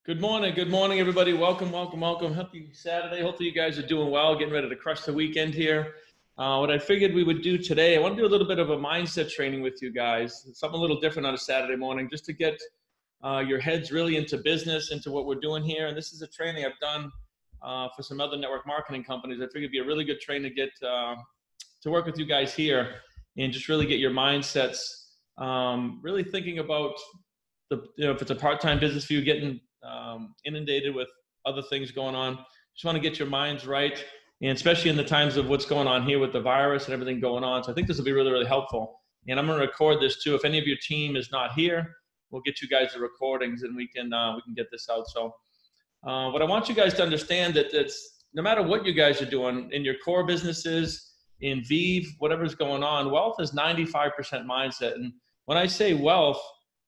Good morning, everybody. Welcome, welcome, welcome. Happy Saturday. Hopefully you guys are doing well, getting ready to crush the weekend here. What I figured we would do today, I want to do a little bit of a mindset training with you guys, something a little different on a Saturday morning, just to get your heads really into business, into what we're doing here. And this is a training I've done for some other network marketing companies. I figured it'd be a really good training to get to work with you guys here and just really get your mindsets, really thinking about if it's a part-time business for you, getting inundated with other things going on. Just want to get your minds right, and especially in the times of what's going on here with the virus and everything going on. So I think this will be really, really helpful. And I'm going to record this too. If any of your team is not here, we'll get you guys the recordings and we can get this out. So what I want you guys to understand that it's no matter what you guys are doing in your core businesses, in VIV, whatever's going on, wealth is 95% mindset. And when I say wealth,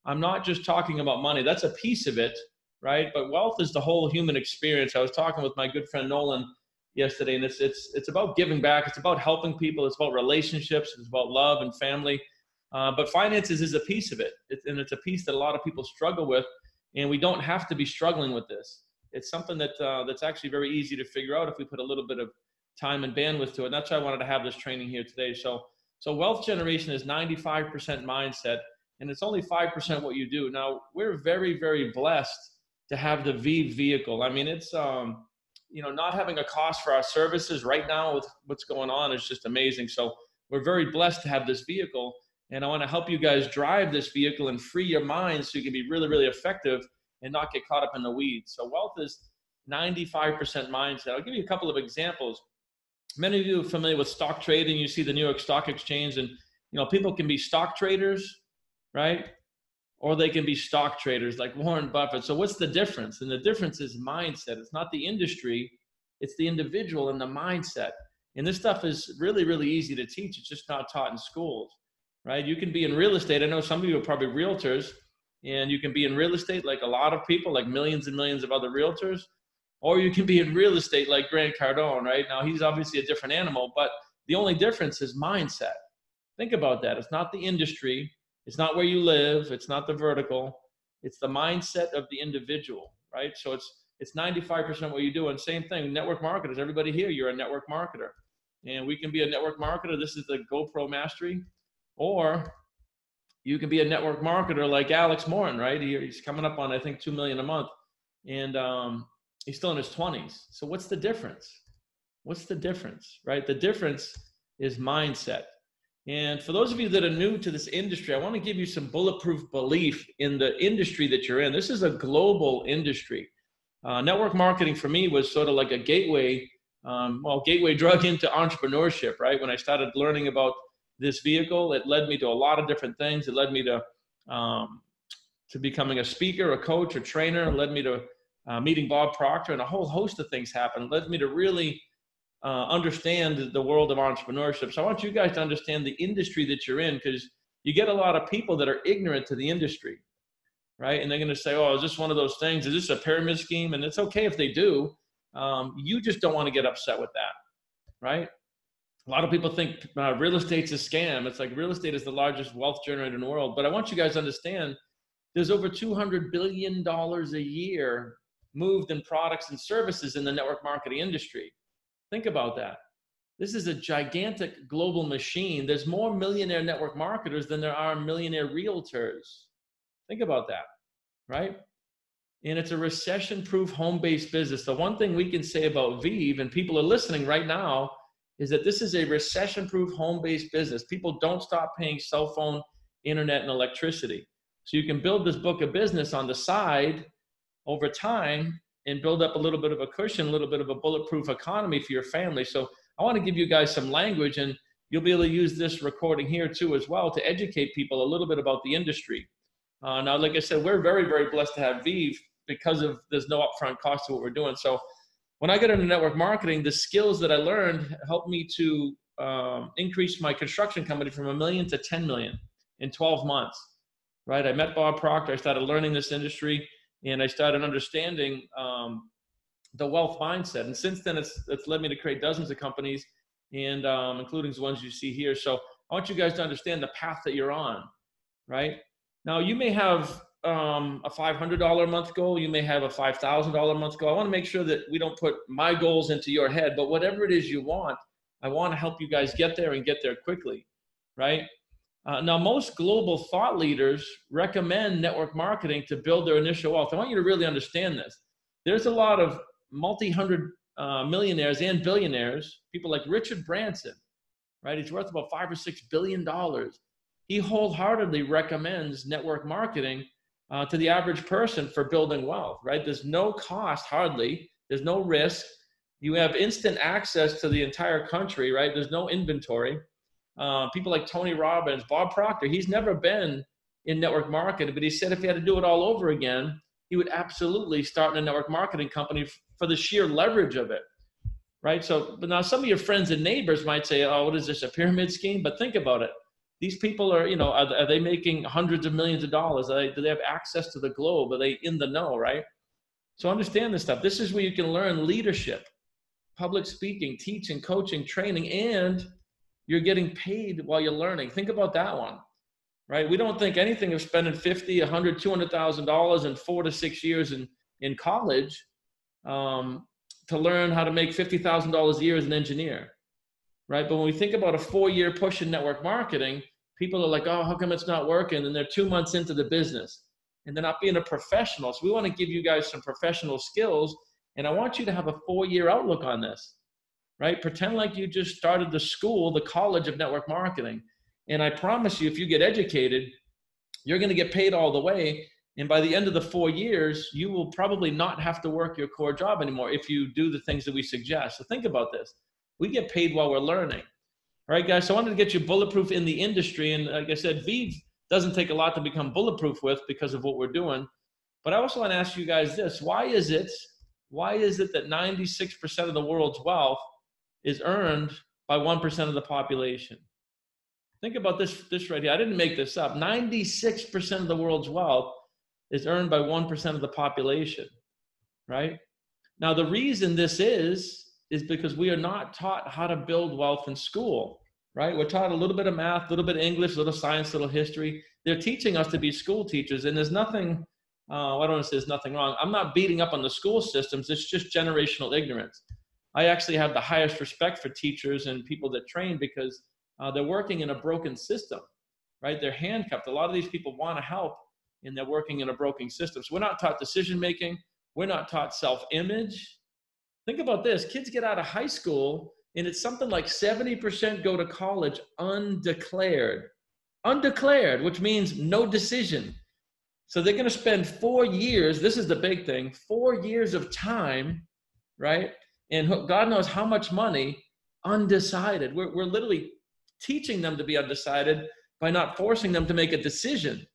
I'm not just talking about money. That's a piece of it, right? But wealth is the whole human experience. I was talking with my good friend Nolan yesterday, and it's about giving back. It's about helping people. It's about relationships. It's about love and family. But finances is a piece of it, and it's a piece that a lot of people struggle with. And we don't have to be struggling with this. It's something that's actually very easy to figure out if we put a little bit of time and bandwidth to it. And that's why I wanted to have this training here today. So wealth generation is 95% mindset, and it's only 5% what you do. Now, we're very, very blessed to have the VIV vehicle. I mean, it's, not having a cost for our services right now with what's going on is just amazing. So we're very blessed to have this vehicle, and I want to help you guys drive this vehicle and free your mind so you can be really, really effective and not get caught up in the weeds. So wealth is 95% mindset. I'll give you a couple of examples. Many of you are familiar with stock trading. You see the New York Stock Exchange, and people can be stock traders, right? Or they can be stock traders like Warren Buffett. So what's the difference? And the difference is mindset. It's not the industry, it's the individual and the mindset. And this stuff is really, really easy to teach. It's just not taught in schools, right? You can be in real estate. I know some of you are probably realtors, and you can be in real estate like a lot of people, like millions and millions of other realtors, or you can be in real estate like Grant Cardone, right? Now, he's obviously a different animal, but the only difference is mindset. Think about that. It's not the industry. It's not where you live. It's not the vertical. It's the mindset of the individual, right? So it's 95% what you do. And same thing, network marketers. Everybody here, you're a network marketer. And we can be a network marketer. This is the GoPro Mastery. Or you can be a network marketer like Alex Morin, right? He's coming up on, I think, 2 million a month. And he's still in his 20s. So what's the difference? What's the difference, right? The difference is mindset. And for those of you that are new to this industry, I want to give you some bulletproof belief in the industry that you're in. This is a global industry. Network marketing for me was sort of like a gateway drug into entrepreneurship, right? When I started learning about this vehicle, it led me to a lot of different things. It led me to becoming a speaker, a coach, a trainer. It led me to meeting Bob Proctor, and a whole host of things happened. It led me to really understand the world of entrepreneurship. So I want you guys to understand the industry that you're in, because you get a lot of people that are ignorant to the industry, right? And they're going to say, oh, is this one of those things? Is this a pyramid scheme? And it's okay if they do. You just don't want to get upset with that, right? A lot of people think real estate's a scam. It's like real estate is the largest wealth generator in the world. But I want you guys to understand there's over $200 billion a year moved in products and services in the network marketing industry. Think about that. This is a gigantic global machine. There's more millionaire network marketers than there are millionaire realtors. Think about that, right? And it's a recession-proof home-based business. The one thing we can say about VIV, and people are listening right now, is that this is a recession-proof home-based business. People don't stop paying cell phone, internet, and electricity. So you can build this book of business on the side over time and build up a little bit of a cushion, a little bit of a bulletproof economy for your family. So I want to give you guys some language, and you'll be able to use this recording here too as well to educate people a little bit about the industry. Now, like I said, we're very, very blessed to have VIV because there's no upfront cost to what we're doing. So when I got into network marketing, the skills that I learned helped me to increase my construction company from 1 million to 10 million in 12 months, right? I met Bob Proctor. I started learning this industry, and I started understanding the wealth mindset. And since then, it's led me to create dozens of companies, and including the ones you see here. So I want you guys to understand the path that you're on, right? Now, you may have a $500 a month goal. You may have a $5,000 a month goal. I want to make sure that we don't put my goals into your head, but whatever it is you want, I want to help you guys get there and get there quickly, right? Now, most global thought leaders recommend network marketing to build their initial wealth. I want you to really understand this. There's a lot of multi-hundred millionaires and billionaires, people like Richard Branson, right? He's worth about $5 or $6 billion. He wholeheartedly recommends network marketing to the average person for building wealth, right? There's no cost, hardly. There's no risk. You have instant access to the entire country, right? There's no inventory. People like Tony Robbins, Bob Proctor, he's never been in network marketing, but he said if he had to do it all over again, he would absolutely start a network marketing company for the sheer leverage of it, right? So, but now some of your friends and neighbors might say, oh, what is this, a pyramid scheme? But think about it. These people are, are they making hundreds of millions of dollars? Do they have access to the globe? Are they in the know, right? So understand this stuff. This is where you can learn leadership, public speaking, teaching, coaching, training, and you're getting paid while you're learning. Think about that one, right? We don't think anything of spending $50, $100, $200,000 in 4 to 6 years in college to learn how to make $50,000 a year as an engineer, right? But when we think about a 4-year push in network marketing, people are like, oh, how come it's not working? And they're 2 months into the business and they're not being a professional. So we want to give you guys some professional skills. And I want you to have a 4-year outlook on this, right? Pretend like you just started the school, the college of network marketing. And I promise you, if you get educated, you're going to get paid all the way. And by the end of the 4 years, you will probably not have to work your core job anymore if you do the things that we suggest. So think about this. We get paid while we're learning. All right, guys, so I wanted to get you bulletproof in the industry. And like I said, VIV doesn't take a lot to become bulletproof with because of what we're doing. But I also want to ask you guys this. Why is it that 96% of the world's wealth is earned by 1% of the population? Think about this right here. I didn't make this up. 96% of the world's wealth is earned by 1% of the population, right? Now, the reason this is because we are not taught how to build wealth in school, right? We're taught a little bit of math, a little bit of English, a little science, a little history. They're teaching us to be school teachers, and there's nothing, I don't want to say there's nothing wrong. I'm not beating up on the school systems. It's just generational ignorance. I actually have the highest respect for teachers and people that train because they're working in a broken system, right? They're handcuffed. A lot of these people want to help, and they're working in a broken system. So we're not taught decision-making. We're not taught self-image. Think about this. Kids get out of high school, and it's something like 70% go to college undeclared. Undeclared, which means no decision. So they're going to spend 4 years. This is the big thing. 4 years of time, right? And God knows how much money undecided. We're literally teaching them to be undecided by not forcing them to make a decision,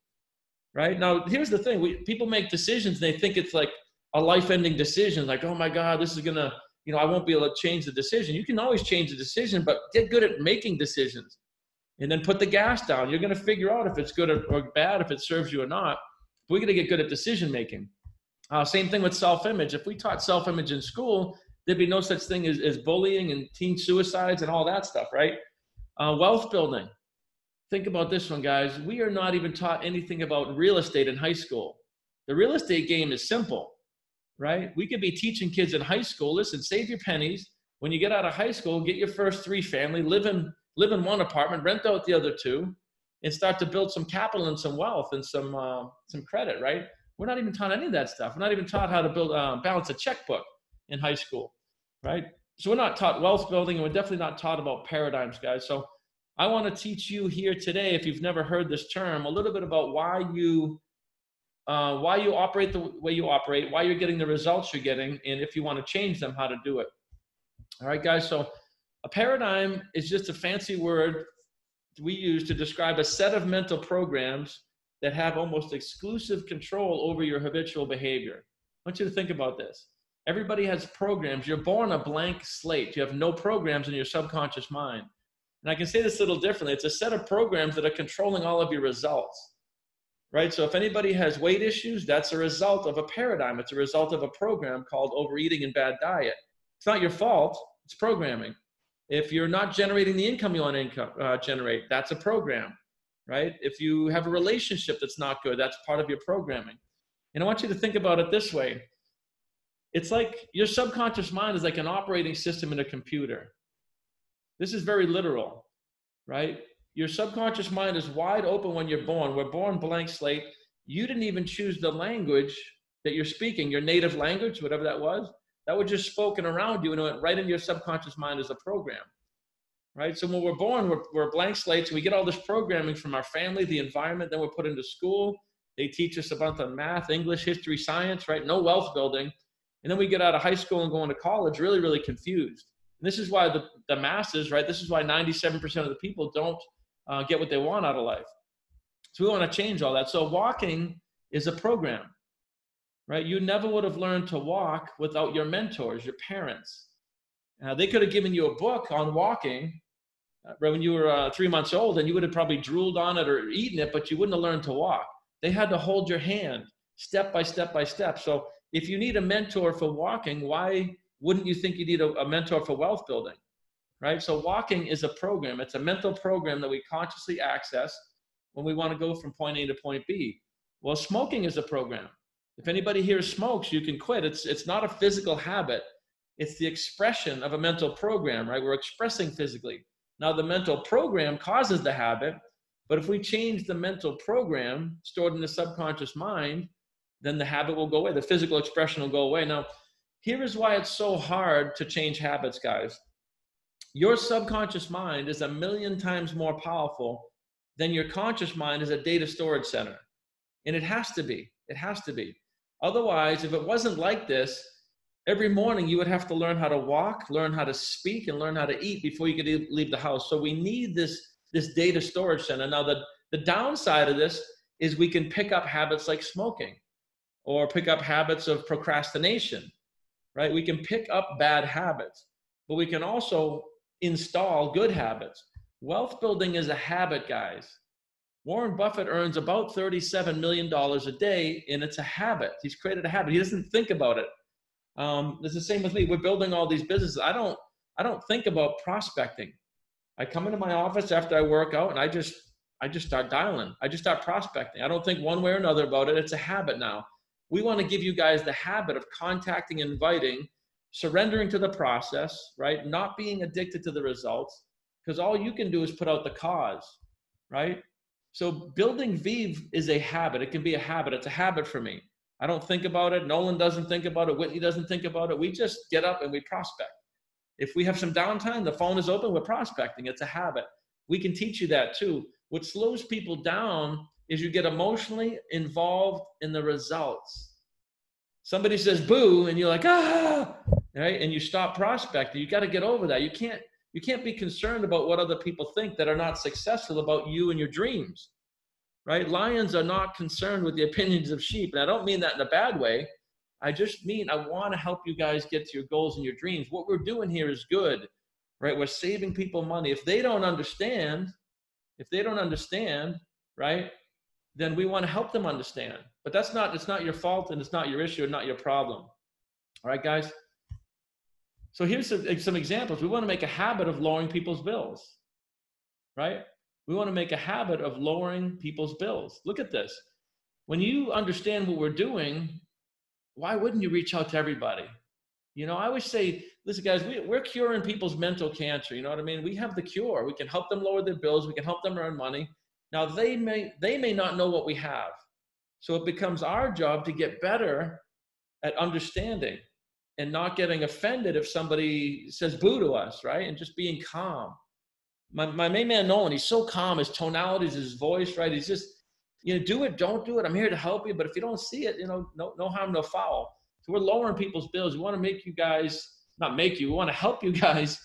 right? Now, here's the thing. People make decisions, and they think it's like a life-ending decision, like, oh my God, this is gonna, I won't be able to change the decision. You can always change the decision, but get good at making decisions and then put the gas down. You're gonna figure out if it's good or bad, if it serves you or not. We're gonna get good at decision-making. Same thing with self-image. If we taught self-image in school, there'd be no such thing as bullying and teen suicides and all that stuff, right? Wealth building. Think about this one, guys. We are not even taught anything about real estate in high school. The real estate game is simple. Right? We could be teaching kids in high school, listen, save your pennies. When you get out of high school, get your first 3 family, live in one apartment, rent out the other 2, and start to build some capital and some wealth and some credit, right? We're not even taught any of that stuff. We're not even taught how to build balance a checkbook in high school, right? So we're not taught wealth building, and we're definitely not taught about paradigms, guys. So I want to teach you here today, if you've never heard this term, a little bit about why you operate the way you operate, why you're getting the results you're getting, and if you want to change them, how to do it. All right, guys, so a paradigm is just a fancy word we use to describe a set of mental programs that have almost exclusive control over your habitual behavior. I want you to think about this. Everybody has programs. You're born a blank slate. You have no programs in your subconscious mind. And I can say this a little differently. It's a set of programs that are controlling all of your results. Right? So if anybody has weight issues, that's a result of a paradigm. It's a result of a program called overeating and bad diet. It's not your fault. It's programming. If you're not generating the income you want to generate, that's a program. right? If you have a relationship that's not good, that's part of your programming. And I want you to think about it this way. It's like your subconscious mind is like an operating system in a computer. This is very literal, right? Your subconscious mind is wide open when you're born. We're born blank slate. You didn't even choose the language that you're speaking, your native language, whatever that was just spoken around you and it went right into your subconscious mind as a program, right? So when we're born, we're blank slates. And we get all this programming from our family, the environment, then we're put into school. They teach us about the math, English, history, science, right? No wealth building. And then we get out of high school and go into college really, really confused. And this is why the masses, right? This is why 97% of the people don't get what they want out of life. So we want to change all that. So walking is a program, right? You never would have learned to walk without your mentors, your parents. They could have given you a book on walking right when you were 3 months old, and you would have probably drooled on it or eaten it, but you wouldn't have learned to walk. They had to hold your hand step by step by step. So if you need a mentor for walking, why wouldn't you think you need a mentor for wealth building, right? So walking is a program. It's a mental program that we consciously access when we want to go from point A to point B. Well, smoking is a program. If anybody here smokes, you can quit. It's not a physical habit. It's the expression of a mental program, right? We're expressing physically. Now, the mental program causes the habit, but if we change the mental program stored in the subconscious mind, then the habit will go away. The physical expression will go away. Now, here is why it's so hard to change habits, guys. Your subconscious mind is 1,000,000 times more powerful than your conscious mind as a data storage center. And it has to be. It has to be. Otherwise, if it wasn't like this, every morning you would have to learn how to walk, learn how to speak, and learn how to eat before you could leave the house. So we need this data storage center. Now, the downside of this is we can pick up habits like smoking or pick up habits of procrastination, right? We can pick up bad habits, but we can also install good habits. Wealth building is a habit, guys. Warren Buffett earns about $37 million a day, and it's a habit. He's created a habit. He doesn't think about it. It's the same with me. We're building all these businesses. I don't think about prospecting. I come into my office after I work out and I just start dialing. I just start prospecting. I don't think one way or another about it. It's a habit now. We want to give you guys the habit of contacting and inviting, surrendering to the process, right? Not being addicted to the results, because all you can do is put out the cause, right? So building VIV is a habit. It can be a habit. It's a habit for me. I don't think about it. Nolan doesn't think about it. Whitney doesn't think about it. We just get up and we prospect. If we have some downtime, the phone is open, we're prospecting. It's a habit. We can teach you that too. What slows people down is you get emotionally involved in the results. Somebody says boo and you're like, ah, right? And you stop prospecting. You got to get over that. You can't be concerned about what other people think that are not successful about you and your dreams, right? Lions are not concerned with the opinions of sheep. And I don't mean that in a bad way. I just mean I want to help you guys get to your goals and your dreams. What we're doing here is good, right? We're saving people money. If they don't understand, right, then we want to help them understand. But it's not your fault and it's not your issue and not your problem. All right, guys? So here's some examples. We want to make a habit of lowering people's bills, right? We want to make a habit of lowering people's bills. Look at this. When you understand what we're doing, why wouldn't you reach out to everybody? You know, I always say, listen, guys, we're curing people's mental cancer. You know what I mean? We have the cure. We can help them lower their bills. We can help them earn money. Now, they may not know what we have. So it becomes our job to get better at understanding and not getting offended if somebody says boo to us, right? And just being calm. My main man, Nolan, he's so calm. His tonalities, his voice, right? He's just, you know, do it, don't do it. I'm here to help you. But if you don't see it, you know, no harm, no foul. So we're lowering people's bills. We want to make you guys, we want to help you guys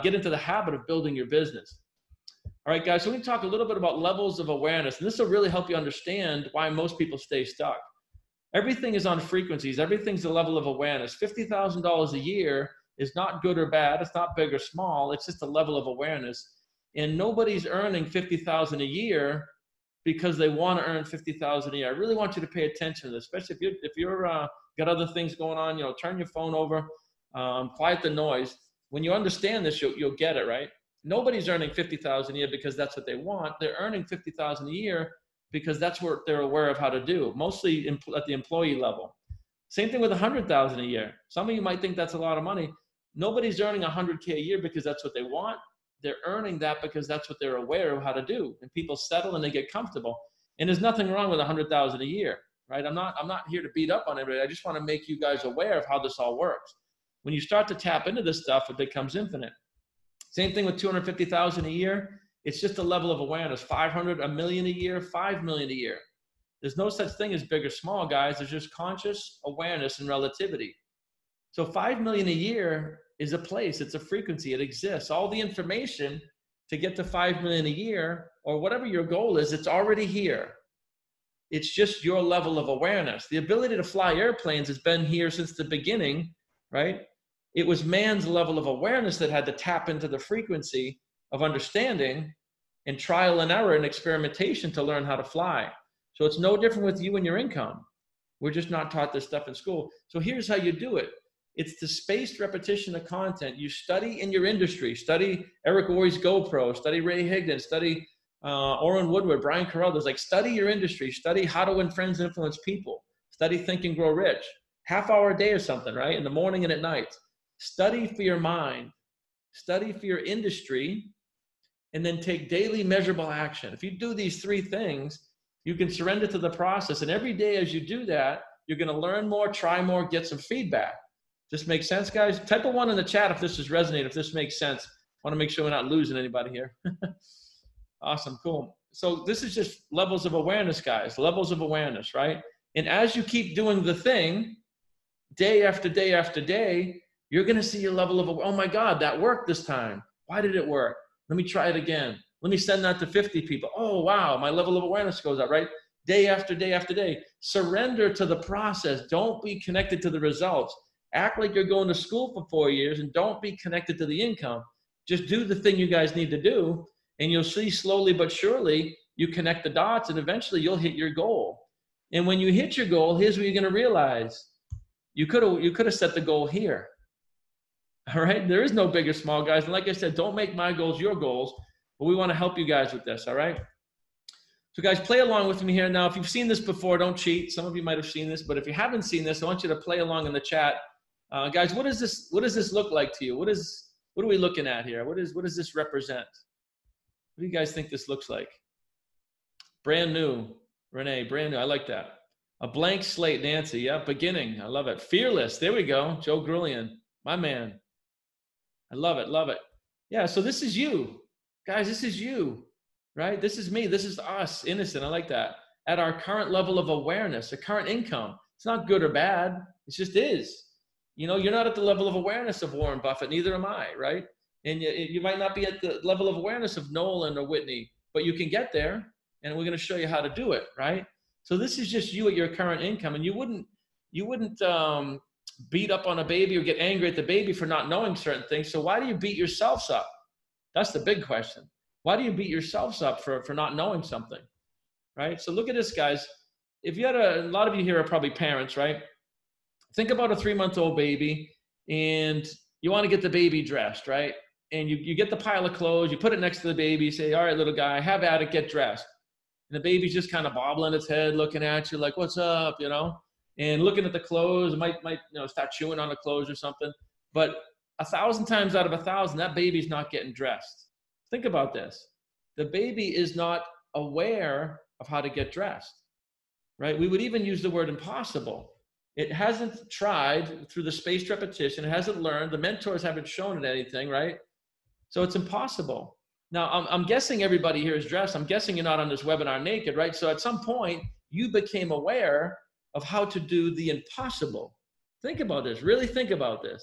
get into the habit of building your business. All right, guys, so we can talk a little bit about levels of awareness. And this will really help you understand why most people stay stuck. Everything is on frequencies. Everything's a level of awareness. $50,000 a year is not good or bad. It's not big or small. It's just a level of awareness. And nobody's earning $50,000 a year because they want to earn $50,000 a year. I really want you to pay attention to this, especially if you're got other things going on. You know, turn your phone over, quiet the noise. When you understand this, you'll get it, right? Nobody's earning 50,000 a year because that's what they want. They're earning 50,000 a year because that's what they're aware of how to do, mostly at the employee level. Same thing with 100,000 a year. Some of you might think that's a lot of money. Nobody's earning 100K a year because that's what they want. They're earning that because that's what they're aware of how to do. And people settle and they get comfortable. And there's nothing wrong with 100,000 a year, right? I'm not here to beat up on everybody. I just want to make you guys aware of how this all works. When you start to tap into this stuff, it becomes infinite. Same thing with 250,000 a year. It's just a level of awareness. 500, a million a year, 5 million a year. There's no such thing as big or small, guys. There's just conscious awareness and relativity. So 5 million a year is a place, it's a frequency, it exists. All the information to get to 5 million a year, or whatever your goal is, it's already here. It's just your level of awareness. The ability to fly airplanes has been here since the beginning, right? It was man's level of awareness that had to tap into the frequency of understanding and trial and error and experimentation to learn how to fly. So it's no different with you and your income. We're just not taught this stuff in school. So here's how you do it. It's the spaced repetition of content. You study in your industry. Study Eric Worre's GoPro. Study Ray Higdon. Study Orrin Woodward, Brian Carruthers. Like, study your industry. Study how to win friends and influence people. Study Think and Grow Rich. Half-hour a day or something, right? In the morning and at night. Study for your mind. Study for your industry. And then take daily measurable action. If you do these three things, you can surrender to the process. And every day as you do that, you're going to learn more, try more, get some feedback. This makes sense, guys? Type a 1 in the chat if this is resonating, if this makes sense. I want to make sure we're not losing anybody here. Awesome, cool. So this is just levels of awareness, guys, levels of awareness, right? And as you keep doing the thing, day after day after day, you're going to see your level of, oh my God, that worked this time. Why did it work? Let me try it again. Let me send that to 50 people. Oh, wow, my level of awareness goes up, right? Day after day after day. Surrender to the process. Don't be connected to the results. Act like you're going to school for 4 years and don't be connected to the income. Just do the thing you guys need to do, and you'll see slowly but surely you connect the dots, and eventually you'll hit your goal. And when you hit your goal, here's what you're going to realize. You could have set the goal here. All right? There is no big or small, guys. And like I said, don't make my goals your goals, but we want to help you guys with this, all right? So guys, play along with me here. Now, if you've seen this before, don't cheat. Some of you might have seen this, but if you haven't seen this, I want you to play along in the chat. Guys, what does this look like to you? What are we looking at here? What does this represent? What do you guys think this looks like? Brand new, Renee, brand new. I like that. A blank slate, Nancy. Yeah, beginning. I love it. Fearless. There we go. Joe Grillian, my man. I love it. Love it. Yeah. So this is you, guys. This is you, right? This is me. This is us. Innocent. I like that. At our current level of awareness, a current income. It's not good or bad. It just is. You know, you're not at the level of awareness of Warren Buffett, neither am I, right? And you might not be at the level of awareness of Nolan or Whitney, but you can get there, and we're going to show you how to do it, right? So this is just you at your current income, and you wouldn't beat up on a baby or get angry at the baby for not knowing certain things. So why do you beat yourselves up? That's the big question. Why do you beat yourselves up for not knowing something, right? So look at this, guys. If you had a lot of you here are probably parents, right? Think about a 3-month-old baby, and you want to get the baby dressed, right? And you get the pile of clothes, you put it next to the baby, you say, all right, little guy, have at it, get dressed. And the baby's just kind of bobbling its head, looking at you like, what's up, you know? And looking at the clothes, might start chewing on the clothes or something. But 1,000 times out of 1,000, that baby's not getting dressed. Think about this. The baby is not aware of how to get dressed, right? We would even use the word impossible. It hasn't tried through the spaced repetition. It hasn't learned. The mentors haven't shown it anything, right? So it's impossible. Now, I'm guessing everybody here is dressed. I'm guessing you're not on this webinar naked, right? So at some point, you became aware of how to do the impossible. Think about this. Really think about this.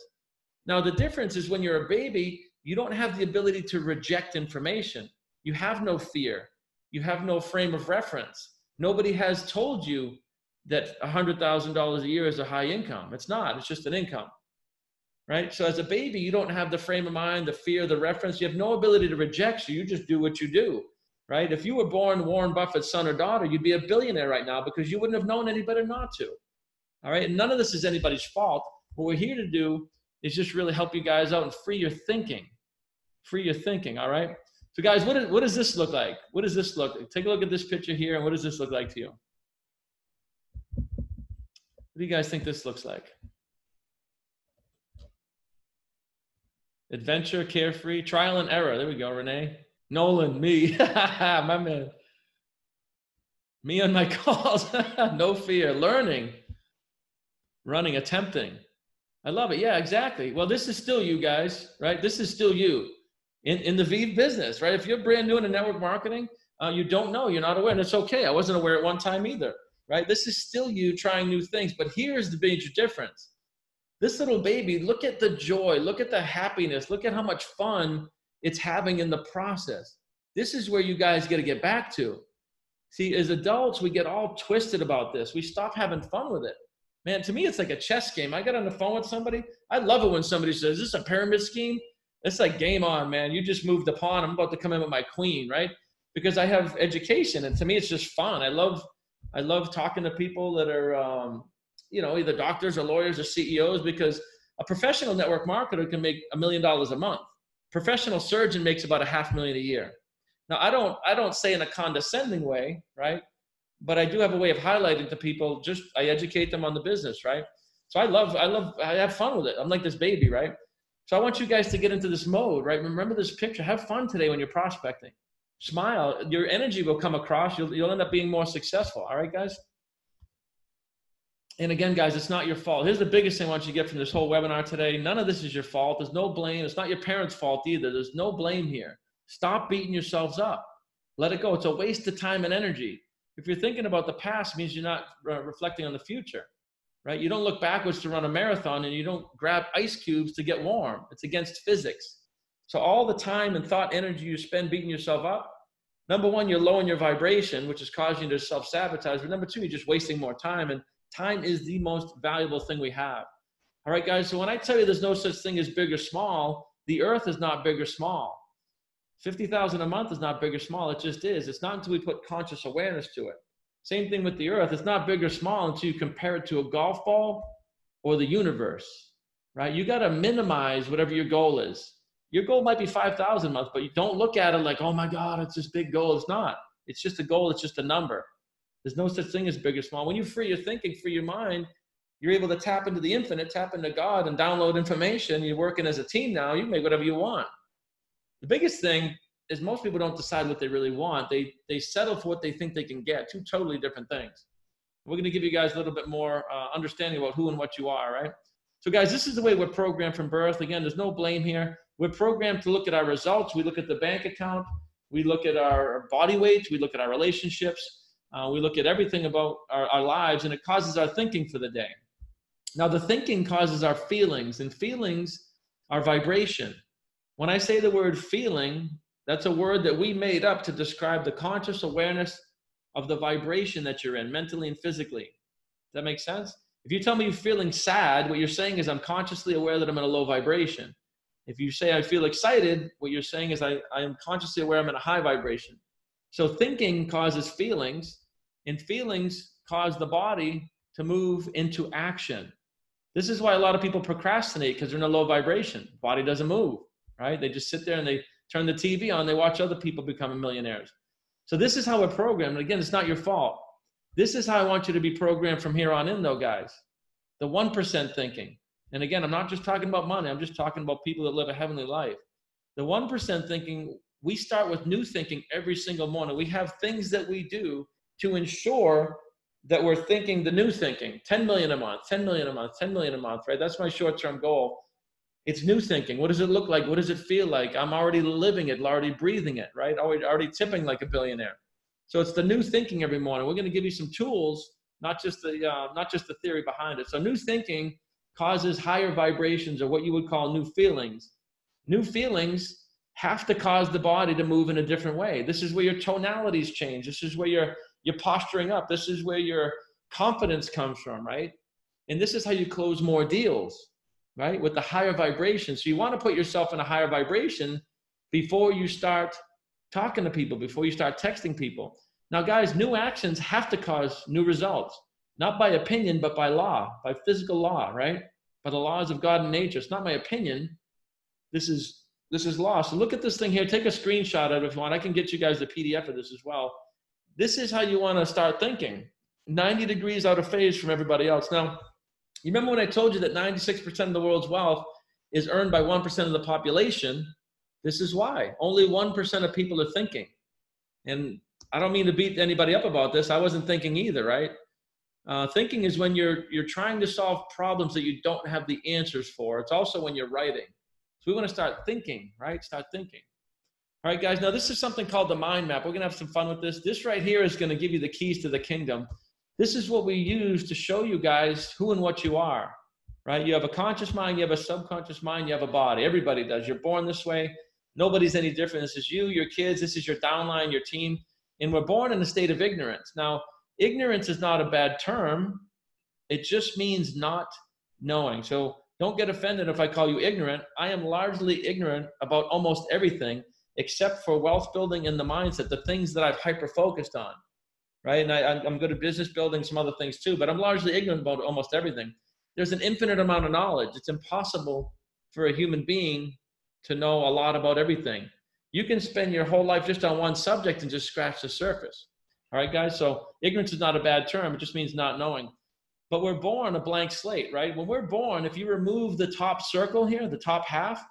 Now, the difference is when you're a baby, you don't have the ability to reject information. You have no fear. You have no frame of reference. Nobody has told you that $100,000 a year is a high income. It's not. It's just an income, right? So as a baby, you don't have the frame of mind, the fear, the reference. You have no ability to reject, so you just do what you do, right? If you were born Warren Buffett's son or daughter, you'd be a billionaire right now because you wouldn't have known any better not to, all right? And none of this is anybody's fault. What we're here to do is just really help you guys out and free your thinking. Free your thinking, all right? So guys, what does this look like? What does this look like? Take a look at this picture here, and what does this look like to you? What do you guys think this looks like? Adventure, carefree, trial and error. There we go, Renee. Nolan, me, my man. Me on my calls, no fear, learning, running, attempting. I love it. Yeah, exactly. Well, this is still you guys, right? This is still you in the VIV business, right? If you're brand new in network marketing, you don't know, you're not aware, and it's okay. I wasn't aware at one time either, right? This is still you trying new things, but here's the major difference. This little baby, look at the joy, look at the happiness, look at how much fun it's having in the process. This is where you guys got to get back to. See, as adults, we get all twisted about this. We stop having fun with it. Man, to me, it's like a chess game. I get on the phone with somebody. I love it when somebody says, is this a pyramid scheme? It's like, game on, man. You just moved the pawn. I'm about to come in with my queen, right? Because I have education, and to me, it's just fun. I love talking to people that are, either doctors or lawyers or CEOs, because a professional network marketer can make $1 million a month. Professional surgeon makes about $500,000 a year. Now, I don't say in a condescending way, right? But I do have a way of highlighting to people, I educate them on the business, right? So I have fun with it. I'm like this baby, right? So I want you guys to get into this mode, right? Remember this picture. Have fun today when you're prospecting. Smile. Your energy will come across. You'll end up being more successful. All right, guys? And again, guys, it's not your fault. Here's the biggest thing I want you to get from this whole webinar today. None of this is your fault. There's no blame. It's not your parents' fault either. There's no blame here. Stop beating yourselves up. Let it go. It's a waste of time and energy. If you're thinking about the past, it means you're not reflecting on the future, right? You don't look backwards to run a marathon, and you don't grab ice cubes to get warm. It's against physics. So all the time and thought energy you spend beating yourself up, number one, you're lowering your vibration, which is causing you to self-sabotage. But number two, you're just wasting more time. And time is the most valuable thing we have. All right, guys. So when I tell you there's no such thing as big or small, the earth is not big or small. 50,000 a month is not big or small. It just is. It's not until we put conscious awareness to it. Same thing with the earth. It's not big or small until you compare it to a golf ball or the universe, right? You got to minimize whatever your goal is. Your goal might be 5,000 a month, but you don't look at it like, oh my God, it's this big goal. It's not. It's just a goal. It's just a number. There's no such thing as big or small. When you free your thinking, free your mind, you're able to tap into the infinite, tap into God, and download information. You're working as a team now. You can make whatever you want. The biggest thing is most people don't decide what they really want. They settle for what they think they can get. Two totally different things. We're going to give you guys a little bit more understanding about who and what you are, right? So guys, this is the way we're programmed from birth. Again, there's no blame here. We're programmed to look at our results. We look at the bank account. We look at our body weight. We look at our relationships. We look at everything about our lives, and it causes our thinking for the day. Now, the thinking causes our feelings, and feelings are vibration. When I say the word feeling, that's a word that we made up to describe the conscious awareness of the vibration that you're in, mentally and physically. Does that make sense? If you tell me you're feeling sad, what you're saying is I'm consciously aware that I'm in a low vibration. If you say I feel excited, what you're saying is I am consciously aware I'm in a high vibration. So thinking causes feelings, and feelings cause the body to move into action. This is why a lot of people procrastinate, because they're in a low vibration. The body doesn't move. Right? They just sit there and they turn the TV on. They watch other people become millionaires. So this is how we're programmed. And again, it's not your fault. This is how I want you to be programmed from here on in, though, guys. The 1% thinking. And again, I'm not just talking about money. I'm just talking about people that live a heavenly life. The 1% thinking, we start with new thinking every single morning. We have things that we do to ensure that we're thinking the new thinking. 10 million a month, 10 million a month, 10 million a month, right? That's my short-term goal. It's new thinking. What does it look like? What does it feel like? I'm already living it, already breathing it, right? Already tipping like a billionaire. So it's the new thinking every morning. We're going to give you some tools, not just the theory behind it. So new thinking causes higher vibrations, or what you would call new feelings. New feelings have to cause the body to move in a different way. This is where your tonalities change. This is where you're posturing up. This is where your confidence comes from, right? And this is how you close more deals. Right? With the higher vibration. So you want to put yourself in a higher vibration before you start talking to people, before you start texting people. Now, guys, new actions have to cause new results, not by opinion, but by law, by physical law, right? By the laws of God and nature. It's not my opinion. This is This is lost. So look at this thing here. Take a screenshot of it if you want. I can get you guys the PDF of this as well. This is how you want to start thinking. 90 degrees out of phase from everybody else. Now, you remember when I told you that 96% of the world's wealth is earned by 1% of the population? This is why. Only 1% of people are thinking. And I don't mean to beat anybody up about this. I wasn't thinking either, right? Thinking is when you're trying to solve problems that you don't have the answers for. It's also when you're writing. So we want to start thinking, right? Start thinking. All right, guys. Now, this is something called the mind map. We're going to have some fun with this. This right here is going to give you the keys to the kingdom. This is what we use to show you guys who and what you are, right? You have a conscious mind, you have a subconscious mind, you have a body. Everybody does. You're born this way. Nobody's any different. This is you, your kids. This is your downline, your team. And we're born in a state of ignorance. Now, ignorance is not a bad term. It just means not knowing. So don't get offended if I call you ignorant. I am largely ignorant about almost everything except for wealth building and the mindset, the things that I've hyper-focused on. Right? And I'm good at business building, some other things too, but I'm largely ignorant about almost everything. There's an infinite amount of knowledge. It's impossible for a human being to know a lot about everything. You can spend your whole life just on one subject and just scratch the surface. All right, guys? So ignorance is not a bad term. It just means not knowing. But we're born a blank slate, right? When we're born, if you remove the top circle here, the top half,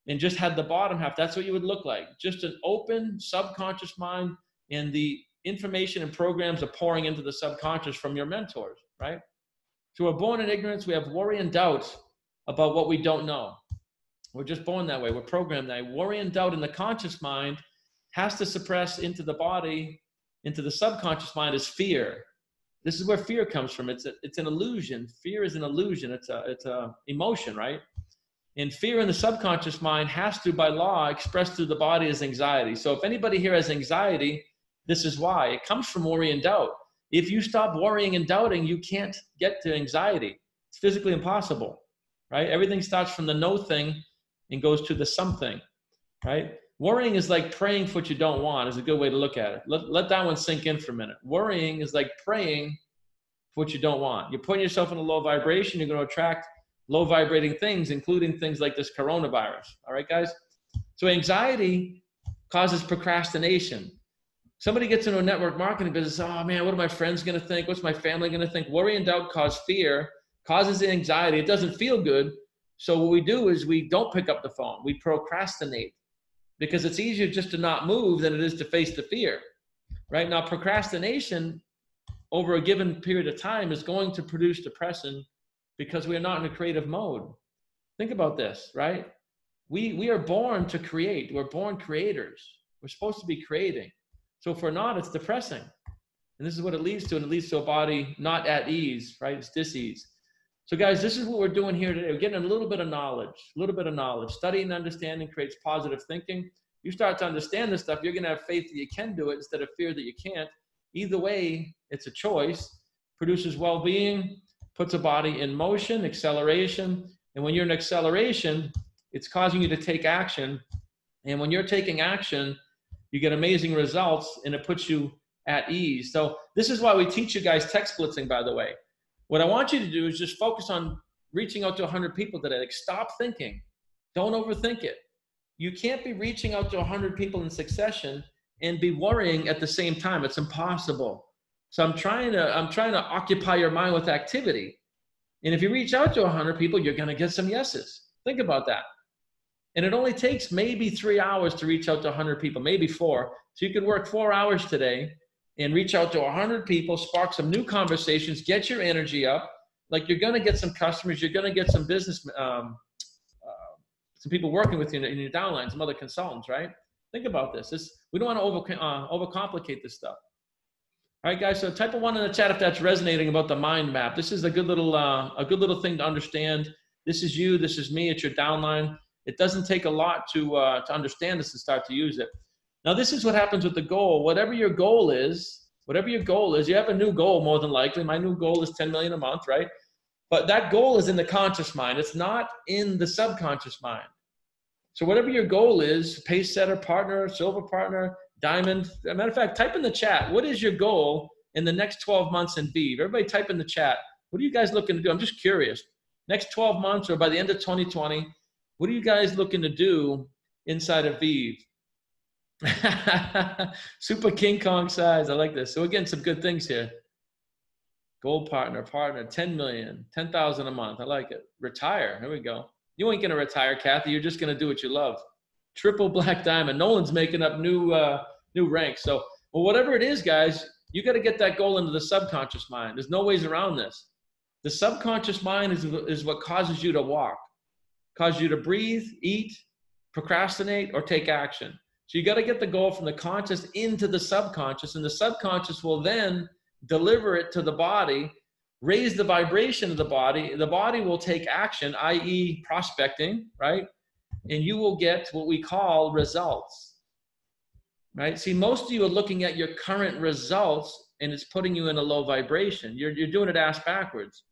and just had the bottom half, that's what you would look like. Just an open subconscious mind, and the information and programs are pouring into the subconscious from your mentors, right? So we're born in ignorance. We have worry and doubt about what we don't know. We're just born that way. We're programmed that way. Worry and doubt in the conscious mind has to suppress into the body, into the subconscious mind is fear. This is where fear comes from. It's an illusion. Fear is an illusion. It's a emotion, right? And fear in the subconscious mind has to, by law, express through the body as anxiety. So if anybody here has anxiety, this is why. It comes from worry and doubt. If you stop worrying and doubting, you can't get to anxiety. It's physically impossible, right? Everything starts from the no thing and goes to the something, right? Worrying is like praying for what you don't want is a good way to look at it. Let that one sink in for a minute. Worrying is like praying for what you don't want. You're putting yourself in a low vibration. You're going to attract low vibrating things, including things like this coronavirus. All right, guys? So anxiety causes procrastination. Somebody gets into a network marketing business. Oh man, what are my friends going to think? What's my family going to think? Worry and doubt cause fear, causes anxiety. It doesn't feel good. So what we do is we don't pick up the phone. We procrastinate because it's easier just to not move than it is to face the fear, right? Now, procrastination over a given period of time is going to produce depression because we are not in a creative mode. Think about this, right? We are born to create. We're born creators. We're supposed to be creating. So if we're not, it's depressing. And this is what it leads to. And it leads to a body not at ease, right? It's dis-ease. So guys, this is what we're doing here today. We're getting a little bit of knowledge, Studying and understanding creates positive thinking. You start to understand this stuff, you're going to have faith that you can do it instead of fear that you can't. Either way, it's a choice. Produces well-being, puts a body in motion, acceleration. And when you're in acceleration, it's causing you to take action. And when you're taking action, you get amazing results and it puts you at ease. So this is why we teach you guys text blitzing, by the way. What I want you to do is just focus on reaching out to 100 people today. Like, stop thinking. Don't overthink it. You can't be reaching out to 100 people in succession and be worrying at the same time. It's impossible. So I'm trying to occupy your mind with activity. And if you reach out to 100 people, you're going to get some yeses. Think about that. And it only takes maybe 3 hours to reach out to 100 people, maybe 4. So you could work 4 hours today and reach out to 100 people, spark some new conversations, get your energy up. Like, you're going to get some customers. You're going to get some business, some people working with you in your downline, some other consultants, right? Think about this. We don't want to overcomplicate this stuff. All right, guys. So type a 1 in the chat if that's resonating about the mind map. This is a good little thing to understand. This is you. This is me. It's your downline. It doesn't take a lot to understand this and start to use it. Now, this is what happens with the goal. Whatever your goal is, you have a new goal more than likely. My new goal is 10 million a month, right? But that goal is in the conscious mind. It's not in the subconscious mind. So whatever your goal is, pace setter, partner, silver partner, diamond. As a matter of fact, type in the chat. What is your goal in the next 12 months in VIV? Everybody type in the chat. What are you guys looking to do? I'm just curious. Next 12 months or by the end of 2020, What are you guys looking to do inside of VIV? Super King Kong size. I like this. So again, some good things here. Gold partner, 10 million, 10,000 a month. I like it. Retire. Here we go. You ain't going to retire, Kathy. You're just going to do what you love. Triple black diamond. Nolan's making up new ranks. So, well, whatever it is, guys, you got to get that goal into the subconscious mind. There's no ways around this. The subconscious mind is what causes you to walk, causes you to breathe, eat, procrastinate, or take action. So you got to get the goal from the conscious into the subconscious, and the subconscious will then deliver it to the body, raise the vibration of the body. The body will take action, i.e. prospecting, right? And you will get what we call results, right? See, most of you are looking at your current results and it's putting you in a low vibration. You're doing it ass backwards,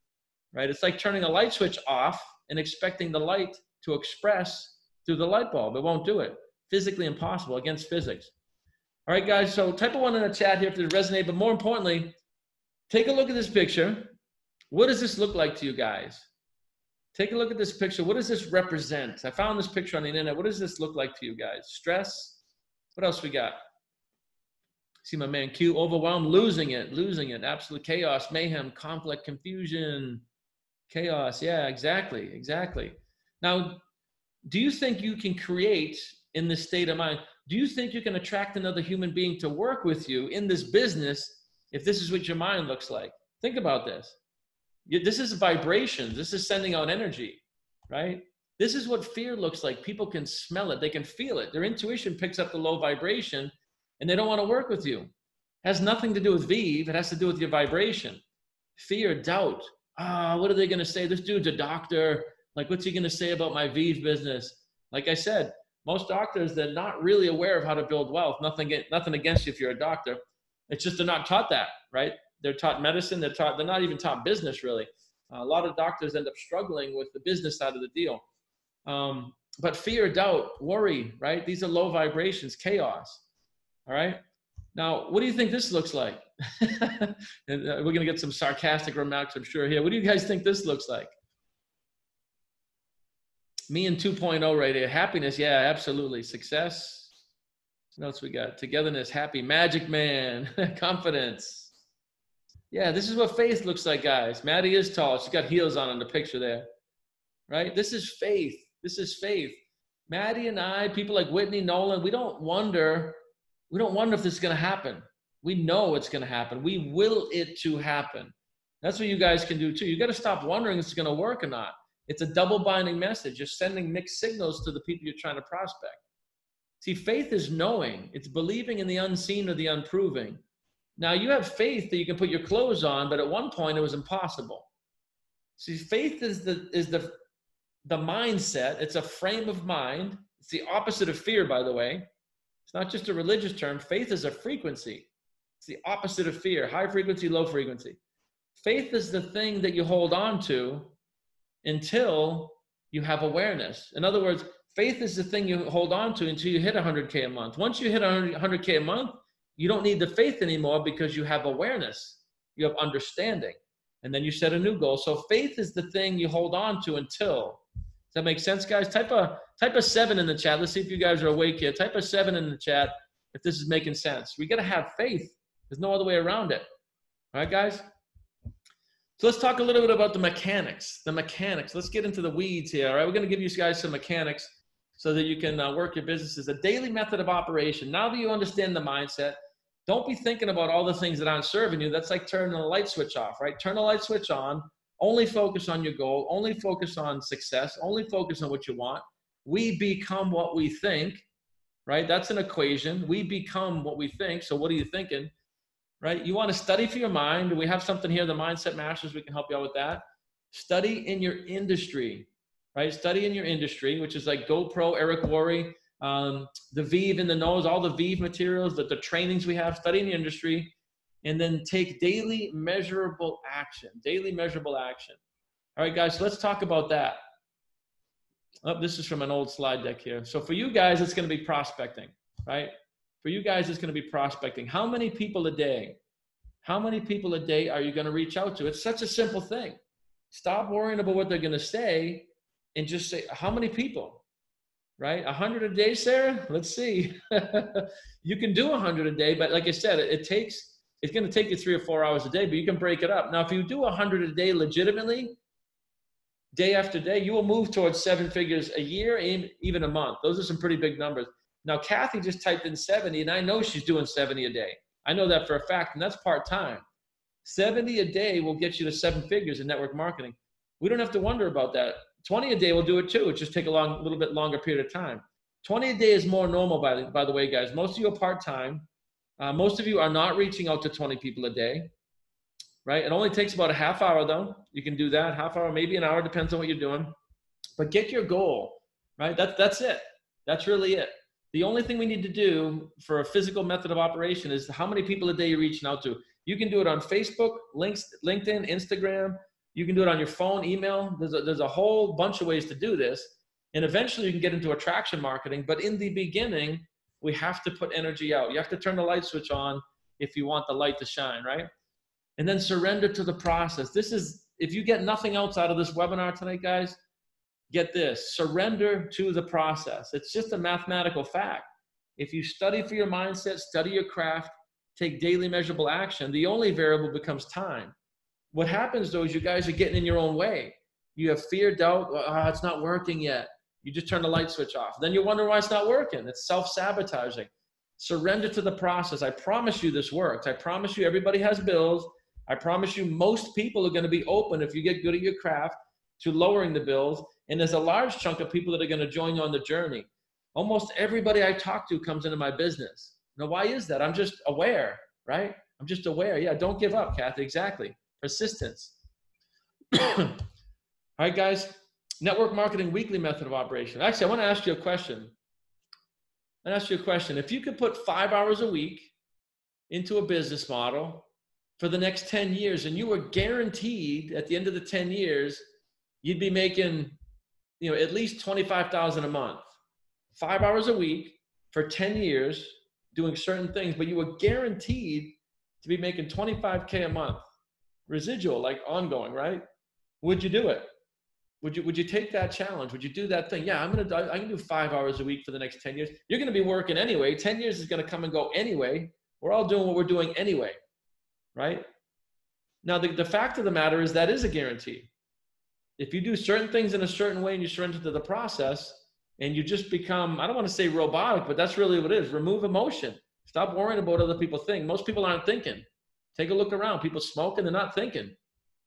right? It's like turning a light switch off and expecting the light to express through the light bulb. It won't do it. Physically impossible, against physics. All right, guys, so type a 1 in the chat here if it resonates, but more importantly, take a look at this picture. What does this look like to you guys? Take a look at this picture. What does this represent? I found this picture on the internet. What does this look like to you guys? Stress? What else we got? See my man Q, overwhelmed, losing it, absolute chaos, mayhem, conflict, confusion, chaos. Yeah, exactly. Now, do you think you can create in this state of mind? Do you think you can attract another human being to work with you in this business if this is what your mind looks like? Think about this. This is vibrations. This is sending out energy, right? This is what fear looks like. People can smell it. They can feel it. Their intuition picks up the low vibration and they don't want to work with you. It has nothing to do with VIV. It has to do with your vibration. Fear, doubt. What are they going to say? This dude's a doctor. Like, what's he going to say about my VIV business? Like I said, most doctors, they're not really aware of how to build wealth. Nothing against you if you're a doctor. It's just they're not taught that, right? They're taught medicine. They're not even taught business, really. A lot of doctors end up struggling with the business side of the deal. But fear, doubt, worry, right? These are low vibrations, chaos. All right. Now, what do you think this looks like? And we're going to get some sarcastic remarks, I'm sure, here. What do you guys think this looks like? Me and 2.0 right here. Happiness, yeah, absolutely. Success. What else we got? Togetherness, happy, magic man, confidence. Yeah, this is what faith looks like, guys. Maddie is tall. She's got heels on in the picture there, right? This is faith. This is faith. Maddie and I, people like Whitney, Nolan, we don't wonder if this is going to happen. We know it's going to happen. We will it to happen. That's what you guys can do too. You got to stop wondering if it's going to work or not. It's a double binding message. You're sending mixed signals to the people you're trying to prospect. See, faith is knowing. It's believing in the unseen or the unproven. Now, you have faith that you can put your clothes on, but at one point it was impossible. See, faith is the mindset. It's a frame of mind. It's the opposite of fear, by the way. It's not just a religious term. Faith is a frequency. It's the opposite of fear. High frequency, low frequency. Faith is the thing that you hold on to until you have awareness. In other words, faith is the thing you hold on to until you hit 100K a month. Once you hit 100K a month, you don't need the faith anymore because you have awareness. You have understanding. And then you set a new goal. So faith is the thing you hold on to until. Does that make sense, guys? Type a 7 in the chat. Let's see if you guys are awake here. Type a 7 in the chat if this is making sense. We got to have faith. There's no other way around it. All right, guys? So let's talk a little bit about the mechanics. Let's get into the weeds here. All right, we're going to give you guys some mechanics so that you can work your businesses. A daily method of operation. Now that you understand the mindset, don't be thinking about all the things that aren't serving you. That's like turning a light switch off, right? Turn the light switch on. Only focus on your goal. Only focus on success. Only focus on what you want. We become what we think, right? That's an equation. We become what we think. So what are you thinking? Right? You want to study for your mind. We have something here, the Mindset Masters. We can help you out with that. Study in your industry, right? Study in your industry, which is like GoPro, Eric Worre, the VIV in the nose, all the VIV materials, the trainings we have. Study in the industry, and then take daily measurable action. Daily measurable action. All right, guys, so let's talk about that. Oh, this is from an old slide deck here. So for you guys, it's going to be prospecting, right? For you guys, it's going to be prospecting. How many people a day? How many people a day are you going to reach out to? It's such a simple thing. Stop worrying about what they're going to say and just say, how many people? right? 100 a day, Sarah? Let's see. You can do 100 a day, but like I said, it's going to take you 3 or 4 hours a day, but you can break it up. Now, if you do 100 a day legitimately, day after day, you will move towards 7 figures a year and even a month. Those are some pretty big numbers. Now, Kathy just typed in 70, and I know she's doing 70 a day. I know that for a fact, and that's part-time. 70 a day will get you to 7 figures in network marketing. We don't have to wonder about that. 20 a day will do it too. It just take a little bit longer period of time. 20 a day is more normal, by the way, guys. Most of you are part-time. Most of you are not reaching out to 20 people a day, right? It only takes about a half hour, though. You can do that, half hour, maybe an hour, depends on what you're doing. But get your goal, right? That's it. That's really it. The only thing we need to do for a physical method of operation is how many people a day you're reaching out to. You can do it on Facebook, LinkedIn, Instagram. You can do it on your phone, email. There's a whole bunch of ways to do this. And eventually you can get into attraction marketing. But in the beginning, we have to put energy out. You have to turn the light switch on if you want the light to shine, right? And then surrender to the process. If you get nothing else out of this webinar tonight, guys, get this, surrender to the process. It's just a mathematical fact. If you study for your mindset, study your craft, take daily measurable action, the only variable becomes time. What happens though is you guys are getting in your own way. You have fear, doubt, it's not working yet. You just turn the light switch off. Then you wonder why it's not working. It's self-sabotaging. Surrender to the process. I promise you this works. I promise you everybody has bills. I promise you most people are going to be open if you get good at your craft to lowering the bills. And there's a large chunk of people that are going to join you on the journey. Almost everybody I talk to comes into my business. Now, why is that? I'm just aware, right? I'm just aware. Yeah, don't give up, Kathy. Exactly. Persistence. All right, guys. Network marketing weekly method of operation. Actually, I want to ask you a question. If you could put 5 hours a week into a business model for the next 10 years, and you were guaranteed at the end of the 10 years, you'd be making, at least $25,000 a month, 5 hours a week for 10 years, doing certain things, but you were guaranteed to be making $25K a month, residual, like ongoing, right? Would you do it? Would you take that challenge? Would you do that thing? Yeah, I can do 5 hours a week for the next 10 years. You're going to be working anyway. 10 years is going to come and go anyway. We're all doing what we're doing anyway, right? Now, the fact of the matter is that is a guarantee. If you do certain things in a certain way and you surrender to the process and you just become, I don't want to say robotic, but that's really what it is. Remove emotion. Stop worrying about what other people think. Most people aren't thinking. Take a look around. People smoking, they're not thinking,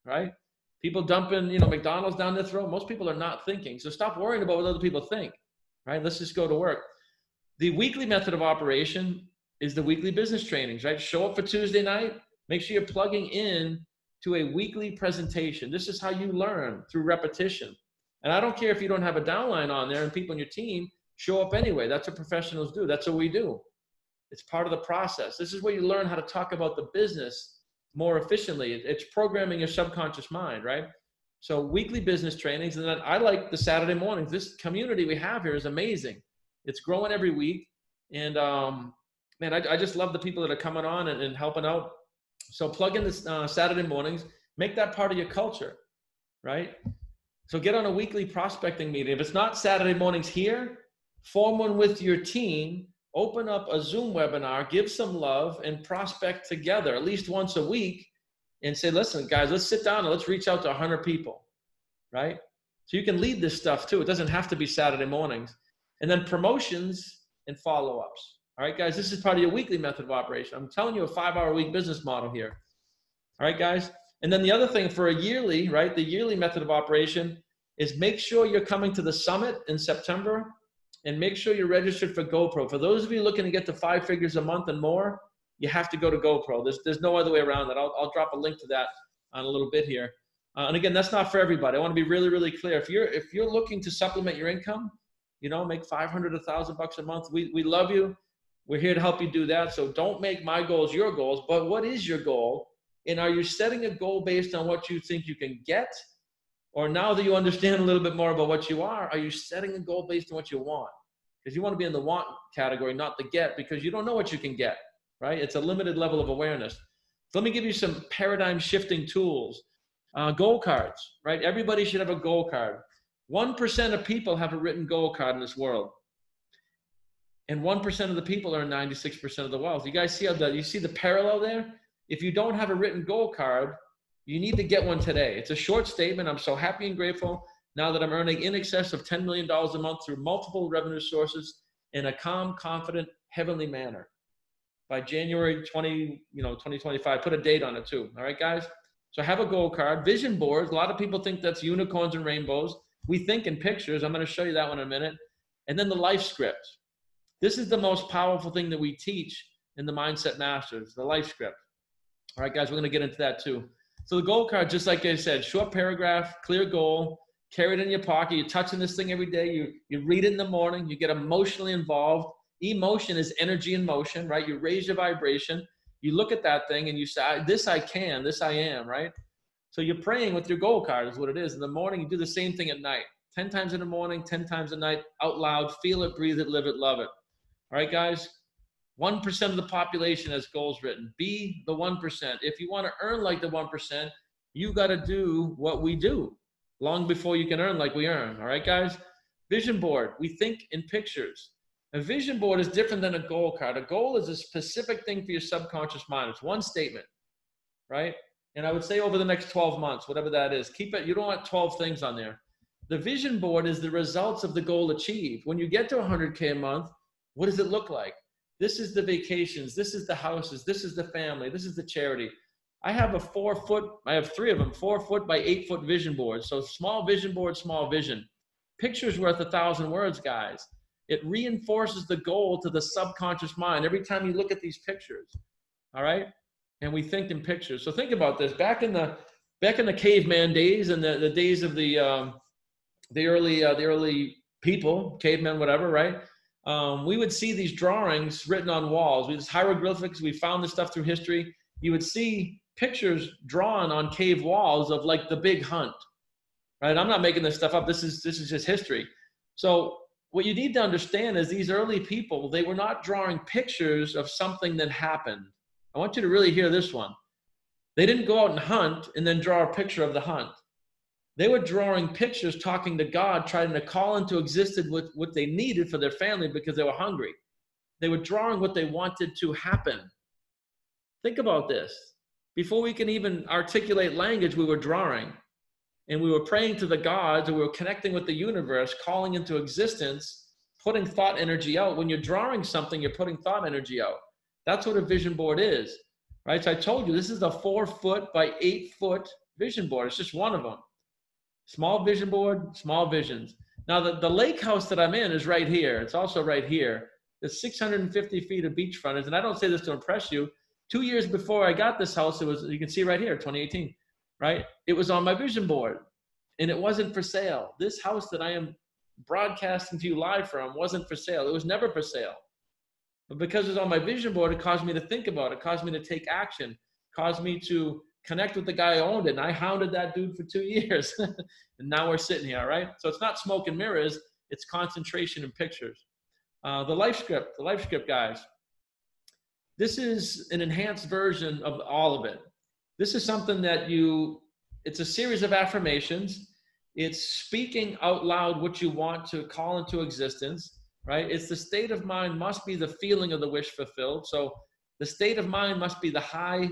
right? People dumping, McDonald's down their throat. Most people are not thinking. So stop worrying about what other people think, right? Let's just go to work. The weekly method of operation is the weekly business trainings, right? Show up for Tuesday night. Make sure you're plugging in to a weekly presentation. This is how you learn, through repetition. And I don't care if you don't have a downline on there and people on your team show up anyway. That's what professionals do. That's what we do. It's part of the process. This is where you learn how to talk about the business more efficiently. It's programming your subconscious mind, right? So weekly business trainings. And then I like the Saturday mornings. This community we have here is amazing. It's growing every week. And man, I just love the people that are coming on and helping out. So plug in this Saturday mornings, make that part of your culture, right? So get on a weekly prospecting meeting. If it's not Saturday mornings here, form one with your team, open up a Zoom webinar, give some love, and prospect together at least once a week and say, listen, guys, let's sit down and let's reach out to 100 people, right? So you can lead this stuff too. It doesn't have to be Saturday mornings. And then promotions and follow-ups. All right, guys, this is part of your weekly method of operation. I'm telling you a 5-hour-a-week business model here. All right, guys. And then the other thing for a yearly, right, the yearly method of operation is make sure you're coming to the summit in September and make sure you're registered for GoPro. For those of you looking to get to 5 figures a month and more, you have to go to GoPro. There's no other way around that. I'll drop a link to that on a little bit here. And again, that's not for everybody. I want to be really, really clear. If you're looking to supplement your income, make $500, $1,000 a month, we love you. We're here to help you do that. So don't make my goals your goals, but what is your goal? And are you setting a goal based on what you think you can get? Or now that you understand a little bit more about what you are you setting a goal based on what you want? Because you want to be in the want category, not the get, because you don't know what you can get, right? It's a limited level of awareness. So let me give you some paradigm shifting tools. Goal cards, right? Everybody should have a goal card. 1% of people have a written goal card in this world. and 1% of the people earn 96% of the wealth. You guys see you see the parallel there? If you don't have a written goal card, you need to get one today. It's a short statement. I'm so happy and grateful now that I'm earning in excess of $10 million a month through multiple revenue sources in a calm, confident, heavenly manner. By January 2025, put a date on it too. All right, guys? So have a goal card. Vision boards. A lot of people think that's unicorns and rainbows. We think in pictures. I'm going to show you that one in a minute. And then the life script. This is the most powerful thing that we teach in the Mindset Masters, the life script. All right, guys, we're going to get into that too. So the goal card, just like I said, short paragraph, clear goal, carry it in your pocket. You're touching this thing every day. You read it in the morning. You get emotionally involved. Emotion is energy in motion, right? You raise your vibration. You look at that thing and you say, this I can, this I am, right? So you're praying with your goal card is what it is. In the morning, you do the same thing at night. 10 times in the morning, 10 times at night, out loud, feel it, breathe it, live it, love it. All right, guys? 1% of the population has goals written. Be the 1%. If you want to earn like the 1%, you got to do what we do long before you can earn like we earn. All right, guys? Vision board. We think in pictures. A vision board is different than a goal card. A goal is a specific thing for your subconscious mind. It's one statement, right? And I would say over the next 12 months, whatever that is, keep it. You don't want 12 things on there. The vision board is the results of the goal achieved. When you get to 100K a month, what does it look like? This is the vacations. This is the houses. This is the family. This is the charity. I have I have 3 of them, 4 foot by 8 foot vision boards. So small vision board, small vision. Pictures worth 1,000 words, guys. It reinforces the goal to the subconscious mind every time you look at these pictures. All right? And we think in pictures. So think about this. Back in the caveman days and the days of the early people, cavemen, whatever, right? We would see these drawings written on walls. These hieroglyphics. We found this stuff through history. You would see pictures drawn on cave walls of like the big hunt, right? I'm not making this stuff up. This is just history. So what you need to understand is these early people, they were not drawing pictures of something that happened. I want you to really hear this one. They didn't go out and hunt and then draw a picture of the hunt. They were drawing pictures, talking to God, trying to call into existence what they needed for their family because they were hungry. They were drawing what they wanted to happen. Think about this. Before we can even articulate language, we were drawing. And we were praying to the gods, and we were connecting with the universe, calling into existence, putting thought energy out. When you're drawing something, you're putting thought energy out. That's what a vision board is, right? So I told you, this is a 4 foot by 8 foot vision board. It's just one of them. Small vision board, small visions. Now, the lake house that I'm in is right here. It's also right here. There's 650 feet of beach frontage. And I don't say this to impress you. 2 years before I got this house, it was, you can see right here, 2018. Right? It was on my vision board and it wasn't for sale. This house that I am broadcasting to you live from wasn't for sale. It was never for sale. But because it was on my vision board, it caused me to think about it, caused me to take action, caused me to connect with the guy who owned it. And I hounded that dude for 2 years. And now we're sitting here, right? So it's not smoke and mirrors, it's concentration and pictures. The life script, guys. This is an enhanced version of all of it. This is something that it's a series of affirmations. It's speaking out loud what you want to call into existence, right? It's the state of mind must be the feeling of the wish fulfilled. So the state of mind must be the high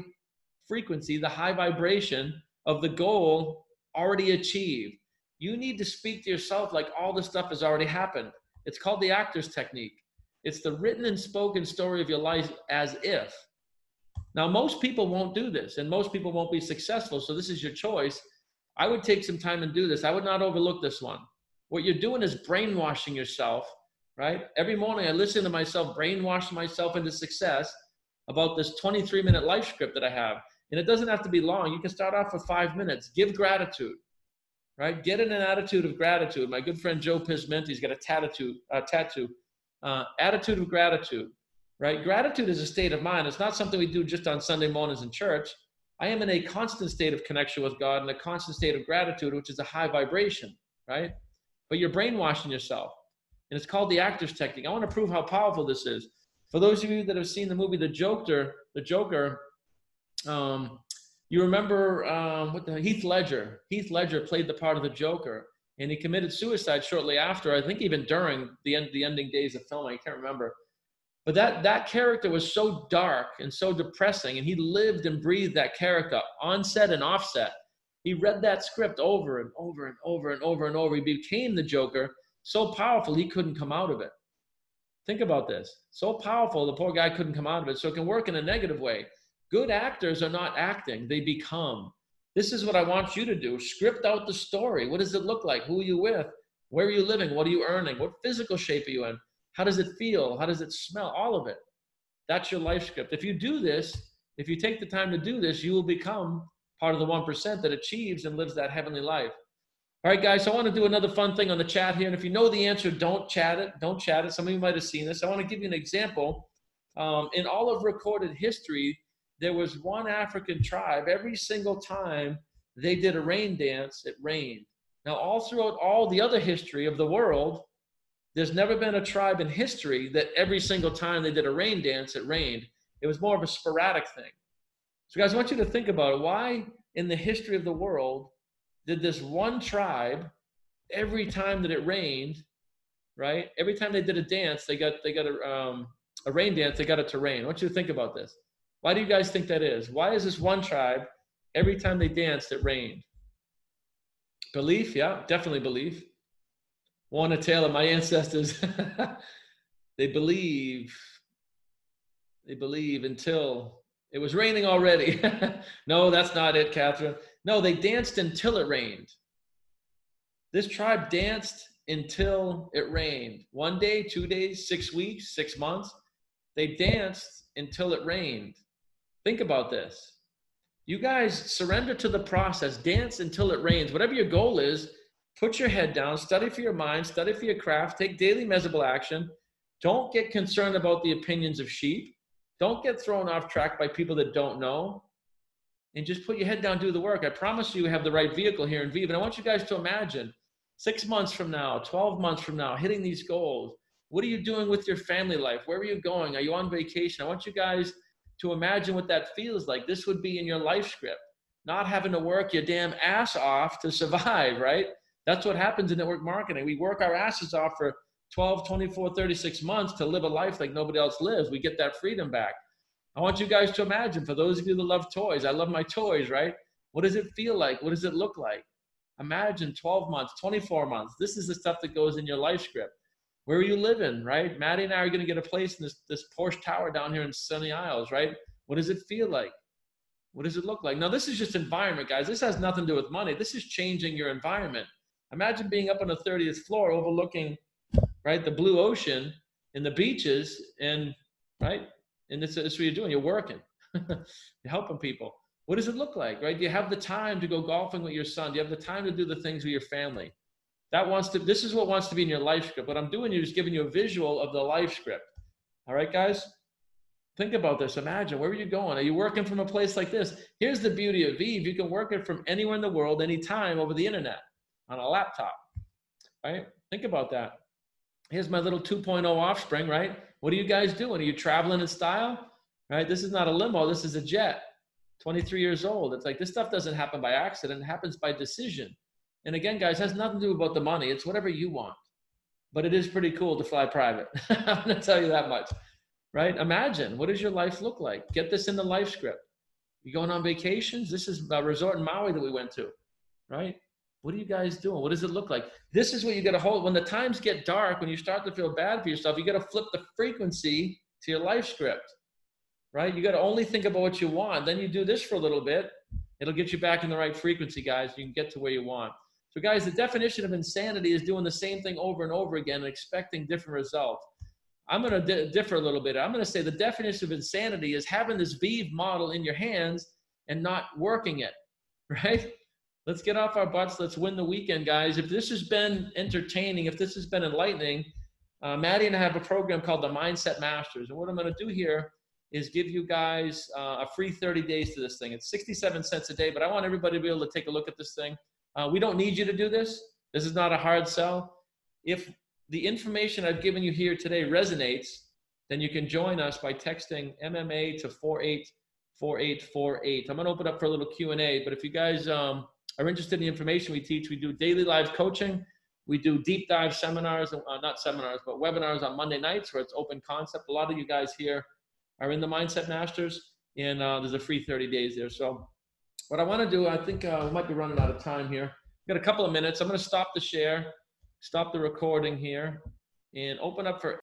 frequency, the high vibration of the goal already achieved. You need to speak to yourself like all this stuff has already happened. It's called the actor's technique. It's the written and spoken story of your life as if. Now, most people won't do this, and most people won't be successful, so this is your choice. I would take some time and do this. I would not overlook this one. What you're doing is brainwashing yourself, right? Every morning I listen to myself, brainwash myself into success about this 23-minute life script that I have. And it doesn't have to be long. You can start off with 5 minutes. Give gratitude, right? Get in an attitude of gratitude. My good friend Joe Pismenti's got a tattoo, attitude of gratitude. Right? Gratitude is a state of mind. It's not something we do just on Sunday mornings in church. I am in a constant state of connection with God and a constant state of gratitude, which is a high vibration, right? But you're brainwashing yourself. And it's called the actor's technique. I want to prove how powerful this is. For those of you that have seen the movie The Joker, you remember Heath Ledger. Heath Ledger played the part of the Joker, and he committed suicide shortly after, I think even during the ending days of filming. I can't remember. But that character was so dark and so depressing, and he lived and breathed that character on set and off set. He read that script over and over and over and over and over. He became the Joker, so powerful he couldn't come out of it. Think about this. So powerful, the poor guy couldn't come out of it. So it can work in a negative way. Good actors are not acting, they become. This is what I want you to do. Script out the story. What does it look like? Who are you with? Where are you living? What are you earning? What physical shape are you in? How does it feel? How does it smell? All of it. That's your life script. If you do this, if you take the time to do this, you will become part of the 1% that achieves and lives that heavenly life. All right, guys, so I want to do another fun thing on the chat here. And if you know the answer, don't chat it. Don't chat it. Some of you might have seen this. I want to give you an example. In all of recorded history, there was one African tribe. Every single time they did a rain dance, it rained. Now, all throughout all the other history of the world, there's never been a tribe in history that every single time they did a rain dance, it rained. It was more of a sporadic thing. So guys, I want you to think about it. Why in the history of the world did this one tribe, every time that it rained, right? Every time they did a dance, they got a rain dance, they got it to rain. I want you to think about this. Why do you guys think that is? Why is this one tribe, every time they danced, it rained? Belief, yeah, definitely belief. Warner Taylor, my ancestors, they believe until it was raining already. No, that's not it, Catherine. No, they danced until it rained. This tribe danced until it rained. 1 day, 2 days, 6 weeks, 6 months. They danced until it rained. Think about this. You guys surrender to the process. Dance until it rains. Whatever your goal is, put your head down, study for your mind, study for your craft, take daily measurable action. Don't get concerned about the opinions of sheep. Don't get thrown off track by people that don't know. And just put your head down, do the work. I promise you have the right vehicle here in VIV. And I want you guys to imagine 6 months from now, 12 months from now, hitting these goals. What are you doing with your family life? Where are you going? Are you on vacation? I want you guys to imagine what that feels like. This would be in your life script. Not having to work your damn ass off to survive, right? That's what happens in network marketing. We work our asses off for 12, 24, 36 months to live a life like nobody else lives. We get that freedom back. I want you guys to imagine, for those of you that love toys, I love my toys, right? What does it feel like? What does it look like? Imagine 12 months, 24 months. This is the stuff that goes in your life script. Where are you living, right? Maddie and I are going to get a place in this Porsche tower down here in Sunny Isles, right? What does it feel like? What does it look like? Now, this is just environment, guys. This has nothing to do with money. This is changing your environment. Imagine being up on the 30th floor overlooking, right, the blue ocean and the beaches, and, right? And this is what you're doing. You're working. You're helping people. What does it look like, right? Do you have the time to go golfing with your son? Do you have the time to do the things with your family? This is what wants to be in your life script. What I'm doing here is giving you a visual of the life script. All right, guys? Think about this. Imagine, where are you going? Are you working from a place like this? Here's the beauty of VIV. You can work it from anywhere in the world, anytime, over the internet, on a laptop, right? Think about that. Here's my little 2.0 offspring, right? What are you guys doing? Are you traveling in style, right? This is not a limo. This is a jet. 23 years old. It's like, this stuff doesn't happen by accident. It happens by decision. And again, guys, it has nothing to do about the money. It's whatever you want. But it is pretty cool to fly private. I'm going to tell you that much, right? Imagine, what does your life look like? Get this in the life script. You going on vacations? This is a resort in Maui that we went to, right? What are you guys doing? What does it look like? This is what you got to hold. When the times get dark, when you start to feel bad for yourself, you got to flip the frequency to your life script, right? You got to only think about what you want. Then you do this for a little bit. It'll get you back in the right frequency, guys. You can get to where you want. So guys, the definition of insanity is doing the same thing over and over again and expecting different results. I'm going to differ a little bit. I'm going to say the definition of insanity is having this VIV model in your hands and not working it, right? Let's get off our butts. Let's win the weekend, guys. If this has been entertaining, if this has been enlightening, Maddie and I have a program called the Mindset Masters. And what I'm going to do here is give you guys a free 30 days to this thing. It's 67 cents a day, but I want everybody to be able to take a look at this thing. We don't need you to do this. This is not a hard sell. If the information I've given you here today resonates, then you can join us by texting MMA to 484848. I'm going to open up for a little Q&A, but if you guys are interested in the information we teach, we do daily live coaching. We do deep dive seminars, not seminars, but webinars on Monday nights where it's open concept. A lot of you guys here are in the Mindset Masters, and there's a free 30 days there. So what I want to do, I think we might be running out of time here. Got a couple of minutes. I'm going to stop the share, stop the recording here, and open up for